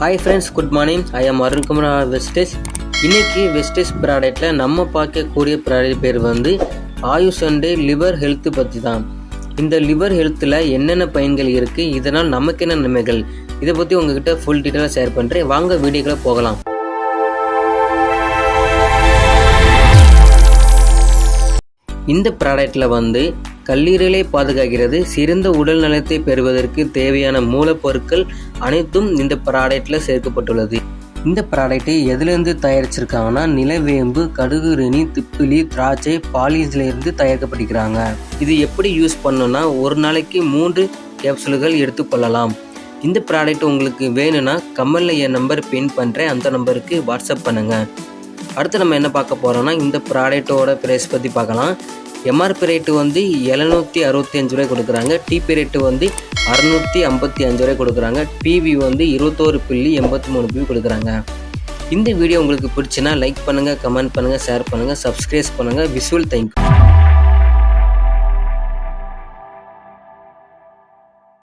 Hi friends, good morning. I am Arunkumar wastage. இன்றைக்கி wastage ப்ராடக்ட்டில் நம்ம பார்க்கக்கூடிய ப்ராடக்ட் பேர் வந்து ஆயுஷ் அண்டு லிவர் ஹெல்த்து பற்றி தான். இந்த லிவர் ஹெல்த்தில் என்னென்ன பயன்கள் இருக்குது, இதனால் நமக்கு என்ன நன்மைகள், இதை பற்றி உங்ககிட்ட ஃபுல் டீட்டெயிலாக ஷேர் பண்ணுறேன். வாங்க வீடியோக்குள்ளே போகலாம். இந்த ப்ராடக்ட்டில் வந்து கல்லீரலை பாதுகாக்கிறது. சிறந்த உடல் நலத்தை பெறுவதற்கு தேவையான மூலப்பொருட்கள் அனைத்தும் இந்த ப்ராடக்ட்டில் சேர்க்கப்பட்டுள்ளது. இந்த ப்ராடக்ட்டை எதுலேருந்து தயாரிச்சிருக்காங்கன்னா, நிலவேம்பு, கடுகுரணி, திப்பிலி, திராட்சை, பாலிஸிலிருந்து தயாரிக்கப்படுகிறாங்க. இது எப்படி யூஸ் பண்ணணும்னா, ஒரு நாளைக்கு 3 கேப்சூல்கள் எடுத்துக்கொள்ளலாம். இந்த ப்ராடக்ட் உங்களுக்கு வேணும்னா கமெண்ட்ல என் நம்பர் பின் பண்ணுறேன், அந்த நம்பருக்கு வாட்ஸ்அப் பண்ணுங்கள். அடுத்து நம்ம என்ன பார்க்க போகிறோம்னா, இந்த ப்ராடக்ட்டோட ப்ரைஸ் பற்றி பார்க்கலாம். எம்ஆர்பி ரேட்டு வந்து 765 ரூபாய் கொடுக்குறாங்க. டிபி ரேட்டு வந்து 655 ரூபாய் கொடுக்குறாங்க. பிவி வந்து 21.83 கொடுக்குறாங்க. இந்த வீடியோ உங்களுக்கு பிடிச்சுன்னா லைக் பண்ணுங்கள், கமெண்ட் பண்ணுங்கள், ஷேர் பண்ணுங்கள், சப்ஸ்கிரைப் பண்ணுங்கள். Visual thank you.